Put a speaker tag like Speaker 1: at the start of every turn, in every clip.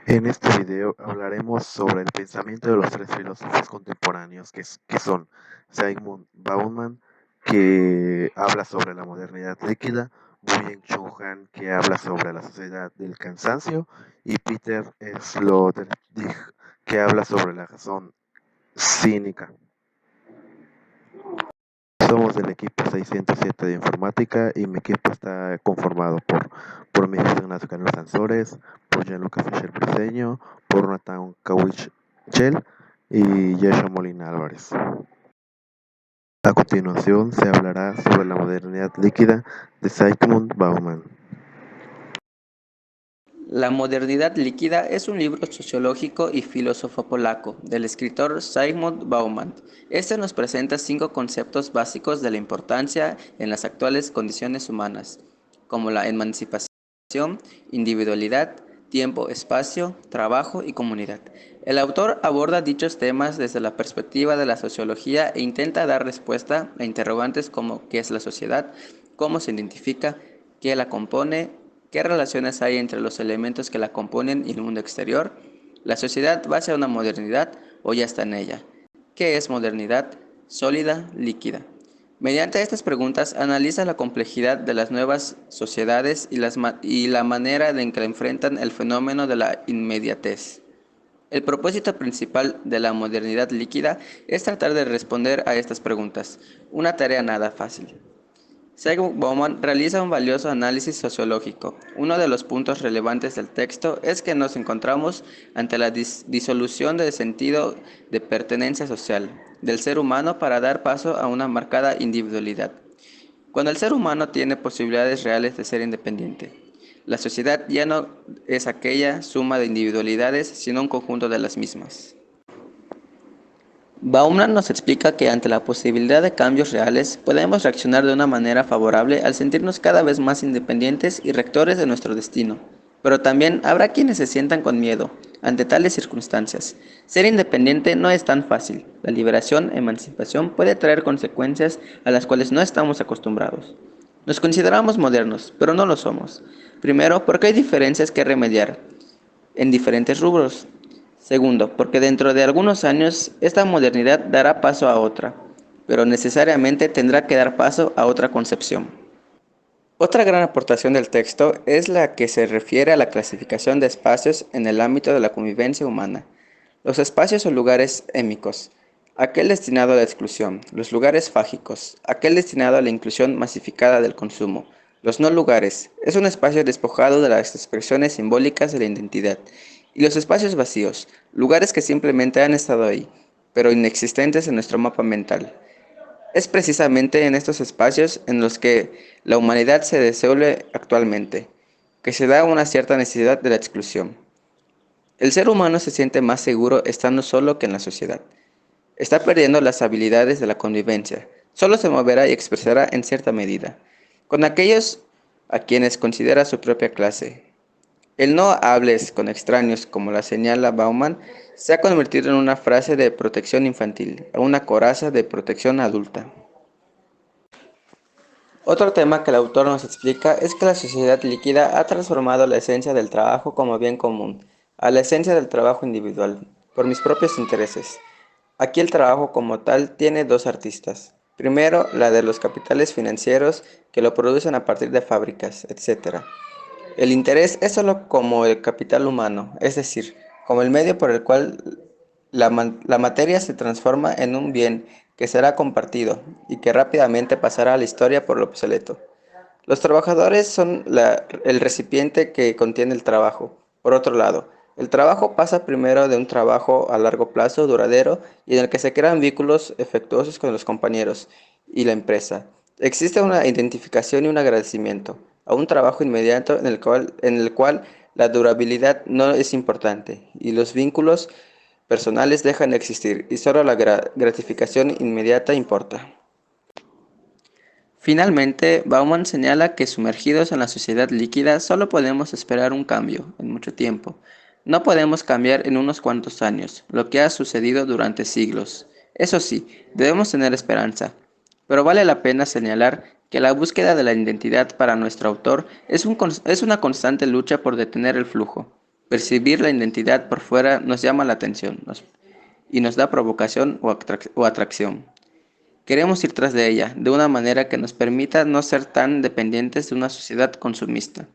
Speaker 1: En este video hablaremos sobre el pensamiento de los tres filósofos contemporáneos que son Zygmunt Bauman, que habla sobre la modernidad líquida, Byung-Chul Han, que habla sobre la sociedad del cansancio, y Peter Sloterdijk, que habla sobre la razón cínica. Somos del equipo 607 de informática y mi equipo está conformado por Miguel Ignacio Canelo Sansores, por Gianluca Fischer Briceño, por Nathan Kawich Chel y Yesha Molina Álvarez. A continuación se hablará sobre la modernidad líquida de Zygmunt Bauman.
Speaker 2: La modernidad líquida es un libro sociológico y filósofo polaco del escritor Zygmunt Bauman. Este nos presenta 5 conceptos básicos de la importancia en las actuales condiciones humanas, como la emancipación, individualidad, tiempo, espacio, trabajo y comunidad. El autor aborda dichos temas desde la perspectiva de la sociología e intenta dar respuesta a interrogantes como ¿qué es la sociedad?, ¿cómo se identifica?, ¿qué la compone?, ¿qué relaciones hay entre los elementos que la componen y el mundo exterior? ¿La sociedad va hacia una modernidad o ya está en ella? ¿Qué es modernidad? Sólida, líquida. Mediante estas preguntas analiza la complejidad de las nuevas sociedades y la manera en que enfrentan el fenómeno de la inmediatez. El propósito principal de la modernidad líquida es tratar de responder a estas preguntas, una tarea nada fácil. Zygmunt Bauman realiza un valioso análisis sociológico. Uno de los puntos relevantes del texto es que nos encontramos ante la disolución del sentido de pertenencia social del ser humano para dar paso a una marcada individualidad. Cuando el ser humano tiene posibilidades reales de ser independiente, la sociedad ya no es aquella suma de individualidades, sino un conjunto de las mismas. Bauman nos explica que ante la posibilidad de cambios reales, podemos reaccionar de una manera favorable al sentirnos cada vez más independientes y rectores de nuestro destino. Pero también habrá quienes se sientan con miedo ante tales circunstancias. Ser independiente no es tan fácil. La liberación, emancipación puede traer consecuencias a las cuales no estamos acostumbrados. Nos consideramos modernos, pero no lo somos. Primero, porque hay diferencias que remediar en diferentes rubros. Segundo, porque dentro de algunos años esta modernidad dará paso a otra, pero necesariamente tendrá que dar paso a otra concepción. Otra gran aportación del texto es la que se refiere a la clasificación de espacios en el ámbito de la convivencia humana. Los espacios o lugares émicos, aquel destinado a la exclusión; los lugares fágicos, aquel destinado a la inclusión masificada del consumo; los no lugares, es un espacio despojado de las expresiones simbólicas de la identidad; y los espacios vacíos, lugares que simplemente han estado ahí, pero inexistentes en nuestro mapa mental. Es precisamente en estos espacios en los que la humanidad se disuelve actualmente, que se da una cierta necesidad de la exclusión. El ser humano se siente más seguro estando solo que en la sociedad. Está perdiendo las habilidades de la convivencia. Solo se moverá y expresará en cierta medida, con aquellos a quienes considera su propia clase. El no hables con extraños, como la señala Bauman, se ha convertido en una frase de protección infantil, una coraza de protección adulta. Otro tema que el autor nos explica es que la sociedad líquida ha transformado la esencia del trabajo como bien común a la esencia del trabajo individual, por mis propios intereses. Aquí el trabajo como tal tiene dos artistas. Primero, la de los capitales financieros que lo producen a partir de fábricas, etc. El interés es solo como el capital humano, es decir, como el medio por el cual la materia se transforma en un bien que será compartido y que rápidamente pasará a la historia por lo obsoleto. Los trabajadores son el recipiente que contiene el trabajo. Por otro lado, el trabajo pasa primero de un trabajo a largo plazo, duradero, y en el que se crean vínculos efectuosos con los compañeros y la empresa. Existe una identificación y un agradecimiento a un trabajo inmediato en el cual la durabilidad no es importante y los vínculos personales dejan de existir y solo la gratificación inmediata importa. Finalmente, Bauman señala que sumergidos en la sociedad líquida solo podemos esperar un cambio en mucho tiempo. No podemos cambiar en unos cuantos años, lo que ha sucedido durante siglos. Eso sí, debemos tener esperanza. Pero vale la pena señalar que la búsqueda de la identidad para nuestro autor es una constante lucha por detener el flujo. Percibir la identidad por fuera nos llama la atención y nos da provocación o atracción. Queremos ir tras de ella, de una manera que nos permita no ser tan dependientes de una sociedad consumista.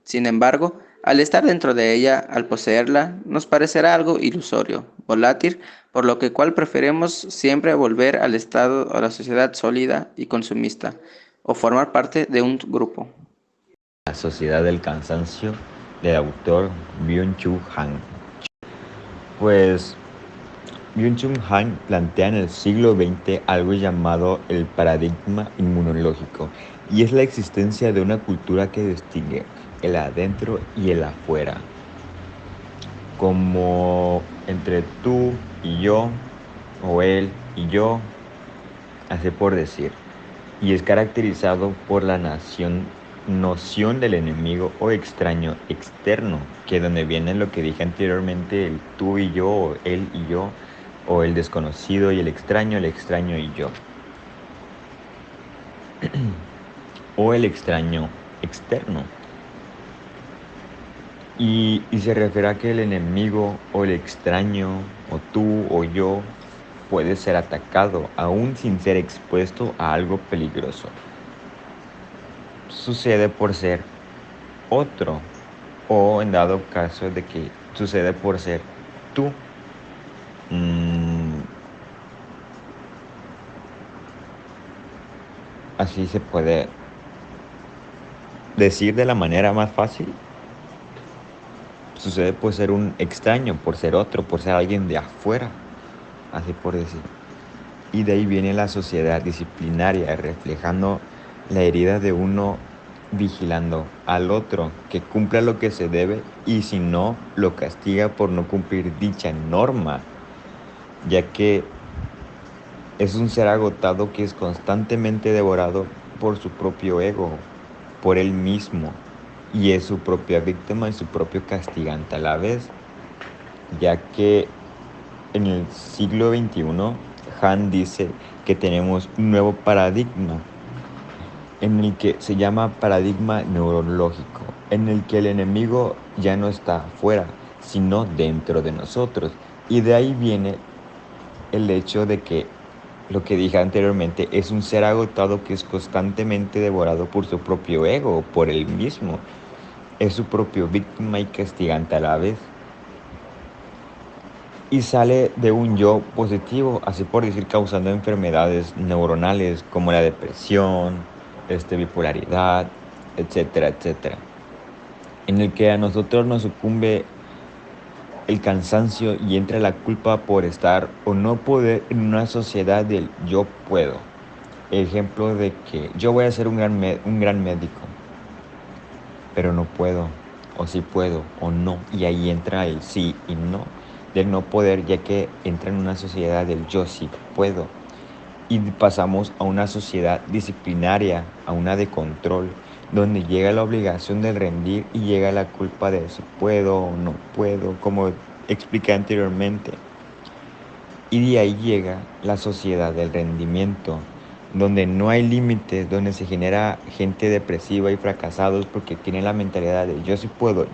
Speaker 2: Sin embargo, al estar dentro de ella, al poseerla, nos parecerá algo ilusorio, volátil, por lo que cual preferimos siempre volver al estado o a la sociedad sólida y consumista, o formar parte de un grupo.
Speaker 3: La sociedad del cansancio del autor Byung-Chul Han. Pues Byung-Chul Han plantea en el siglo XX algo llamado el paradigma inmunológico, y es la existencia de una cultura que distingue el adentro y el afuera, como entre tú y yo, o él y yo, así por decir, y es caracterizado por la noción del enemigo o extraño externo, que donde viene lo que dije anteriormente, el tú y yo, o él y yo, o el desconocido y el extraño y yo, o el extraño externo. Y se refiere a que el enemigo o el extraño, o tú o yo, puede ser atacado aún sin ser expuesto a algo peligroso. Sucede por ser otro, o en dado caso de que sucede por ser tú. Así se puede decir de la manera más fácil. Sucede por ser un extraño, por ser otro, por ser alguien de afuera, así por decir. Y de ahí viene la sociedad disciplinaria, reflejando la herida de uno, vigilando al otro que cumpla lo que se debe, y si no, lo castiga por no cumplir dicha norma, ya que es un ser agotado que es constantemente devorado por su propio ego, por él mismo, y es su propia víctima y su propio castigante a la vez, ya que en el siglo XXI Han dice que tenemos un nuevo paradigma, en el que se llama paradigma neurológico, en el que el enemigo ya no está afuera, sino dentro de nosotros. Y de ahí viene el hecho de que, lo que dije anteriormente, es un ser agotado que es constantemente devorado por su propio ego, por él mismo. Es su propio víctima y castigante a la vez. Y sale de un yo positivo, así por decir, causando enfermedades neuronales como la depresión, bipolaridad, etcétera, etcétera. En el que a nosotros nos sucumbe el cansancio y entra la culpa por estar o no poder en una sociedad del yo puedo. Ejemplo de que yo voy a ser un gran médico, pero no puedo, o sí puedo, o no. Y ahí entra el sí y no, del no poder, ya que entra en una sociedad del yo sí puedo. Y pasamos a una sociedad disciplinaria, a una de control, donde llega la obligación de rendir y llega la culpa de si puedo o no puedo, como expliqué anteriormente. Y de ahí llega la sociedad del rendimiento, donde no hay límites, donde se genera gente depresiva y fracasados porque tienen la mentalidad de yo sí puedo,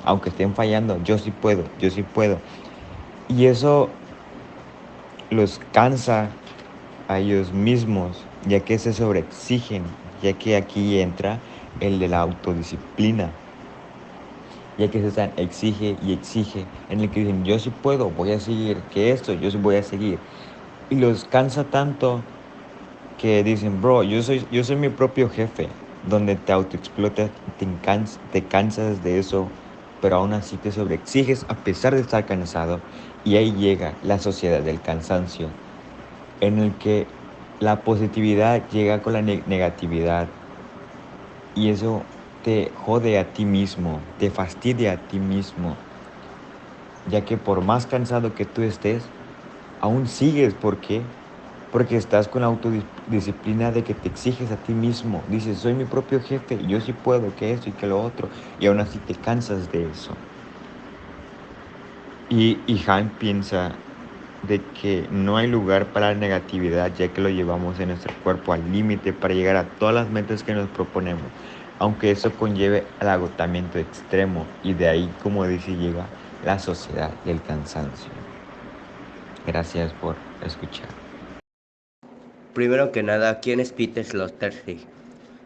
Speaker 3: aunque estén fallando, yo sí puedo. Y eso los cansa a ellos mismos, ya que se sobreexigen, ya que aquí entra el de la autodisciplina, ya que se están exige y exige, en el que dicen yo sí puedo, voy a seguir, que esto, yo sí voy a seguir. Y los cansa tanto que dicen, bro, yo soy mi propio jefe, donde te autoexplotas, te cansas de eso, pero aún así te sobreexiges a pesar de estar cansado. Y ahí llega la sociedad del cansancio, en el que la positividad llega con la negatividad, y eso te jode a ti mismo, te fastidia a ti mismo, ya que por más cansado que tú estés, aún sigues. ¿Por qué? Porque estás con la autodisciplina de que te exiges a ti mismo. Dices, soy mi propio jefe, yo sí puedo, que esto y que lo otro, y aún así te cansas de eso. Y Han piensa de que no hay lugar para la negatividad, ya que lo llevamos en nuestro cuerpo al límite para llegar a todas las metas que nos proponemos. aunque eso conlleve al agotamiento extremo, y de ahí, como dice, llega la sociedad y el cansancio. Gracias por escuchar.
Speaker 4: Primero que nada, ¿quién es Peter Sloterdijk?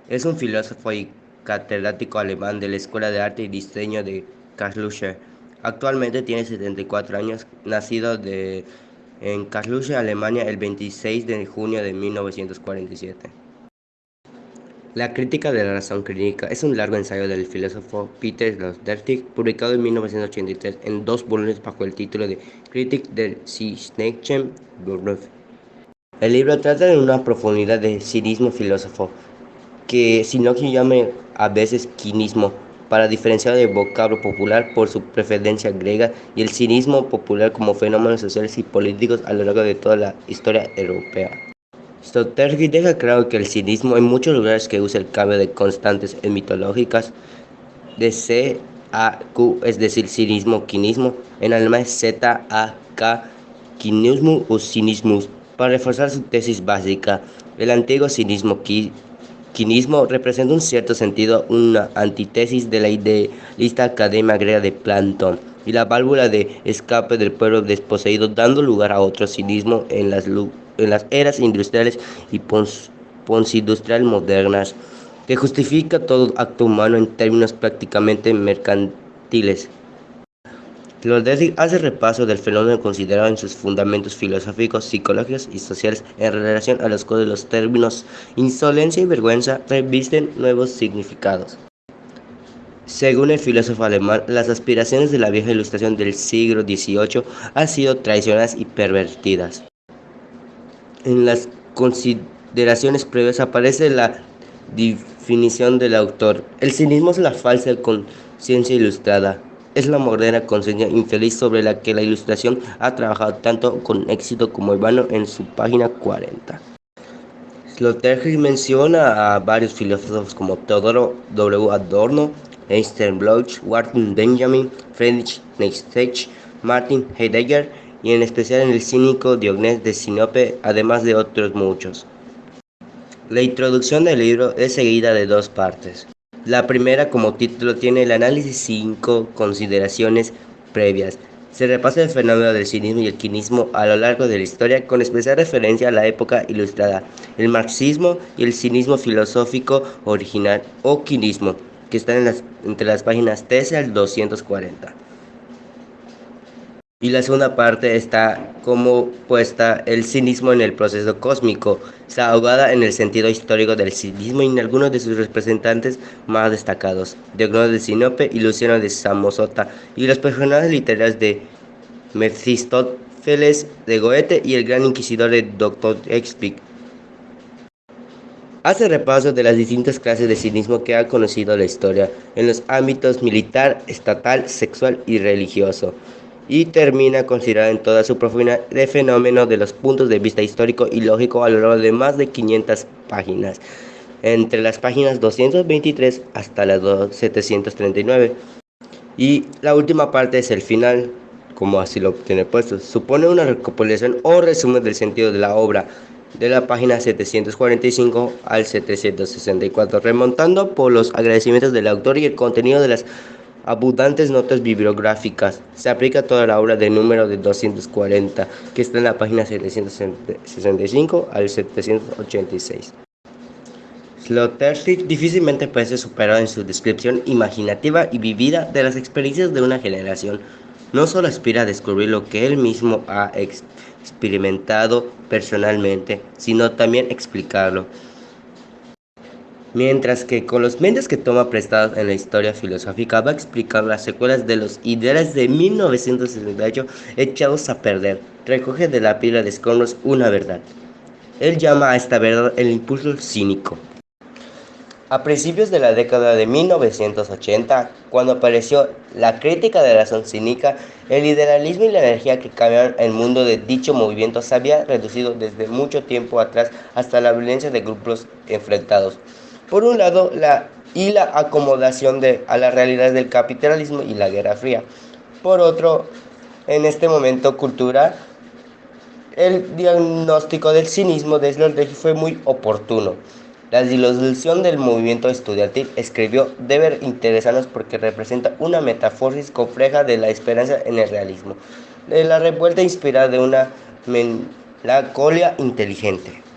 Speaker 4: Es un filósofo y catedrático alemán de la Escuela de Arte y Diseño de Karlsruhe. Actualmente tiene 74 años, nacido en Karlsruhe, Alemania, el 26 de junio de 1947. La crítica de la razón clínica es un largo ensayo del filósofo Peter Sloterdijk, publicado en 1983 en 2 volúmenes bajo el título de Kritik der psychischen Beruf. El libro trata de una profundidad de cinismo filósofo, que Sinocchio llama a veces quinismo, para diferenciar el vocablo popular por su preferencia griega y el cinismo popular como fenómenos sociales y políticos a lo largo de toda la historia europea. Sloterdijk deja claro que el cinismo en muchos lugares que usa el cambio de constantes en mitológicas de C a Q, es decir, cinismo, quinismo, en alemán es Z a K, quinismo o cinismus, para reforzar su tesis básica. El antiguo cinismo quinismo representa en cierto sentido una antítesis de la idealista academia griega de Platón y la válvula de escape del pueblo desposeído, dando lugar a otro cinismo en las eras industriales y postindustriales modernas, que justifica todo acto humano en términos prácticamente mercantiles. Sloterdijk hace repaso del fenómeno considerado en sus fundamentos filosóficos, psicológicos y sociales en relación a los cuales los términos insolencia y vergüenza revisten nuevos significados. Según el filósofo alemán, las aspiraciones de la vieja Ilustración del siglo XVIII han sido traicionadas y pervertidas. En las consideraciones previas aparece la definición del autor. El cinismo es la falsa conciencia ilustrada. Es la moderna conciencia infeliz sobre la que la Ilustración ha trabajado tanto con éxito como en vano en su página 40. Sloterdijk menciona a varios filósofos como Theodor W. Adorno, Ernst Bloch, Walter Benjamin, Friedrich Nietzsche, Martin Heidegger y en especial en el cínico Diogenes de Sinope, además de otros muchos. La introducción del libro es seguida de 2 partes. La primera, como título, tiene el análisis 5 consideraciones previas. Se repasa el fenómeno del cinismo y el quinismo a lo largo de la historia, con especial referencia a la época ilustrada, el marxismo y el cinismo filosófico original o quinismo, que están entre las páginas 13 al 240. Y la segunda parte está como puesta el cinismo en el proceso cósmico, está ahogada en el sentido histórico del cinismo y en algunos de sus representantes más destacados, Diogenes de Sinope y Luciano de Samosata, y los personajes literarios de Mefistófeles de Goethe y el gran inquisidor de Dr. Expic. Hace repaso de las distintas clases de cinismo que ha conocido la historia en los ámbitos militar, estatal, sexual y religioso, y termina considerando en toda su profundidad el fenómeno de los puntos de vista histórico y lógico a lo largo de más de 500 páginas, entre las páginas 223 hasta las 739. Y la última parte es el final, como así lo tiene puesto. Supone una recopilación o resumen del sentido de la obra, de la página 745 al 764, remontando por los agradecimientos del autor y el contenido de las abundantes notas bibliográficas. Se aplica a toda la obra de número de 240, que está en la página 765 al 786. Sloterdijk difícilmente puede ser superado en su descripción imaginativa y vivida de las experiencias de una generación. No solo aspira a descubrir lo que él mismo ha experimentado personalmente, sino también explicarlo. Mientras que con los medios que toma prestados en la historia filosófica va a explicar las secuelas de los ideales de 1968 echados a perder, recoge de la pila de escombros una verdad. Él llama a esta verdad el impulso cínico. A principios de la década de 1980, cuando apareció la crítica de la razón cínica, el idealismo y la energía que cambiaron el mundo de dicho movimiento se había reducido desde mucho tiempo atrás hasta la violencia de grupos enfrentados. Por un lado, la acomodación a las realidades del capitalismo y la Guerra Fría. Por otro, en este momento cultural, el diagnóstico del cinismo de Sloterdijk fue muy oportuno. La disolución del movimiento estudiantil, escribió, debe interesarnos porque representa una metamorfosis compleja de la esperanza en el realismo, de la revuelta inspirada de una melancolía inteligente.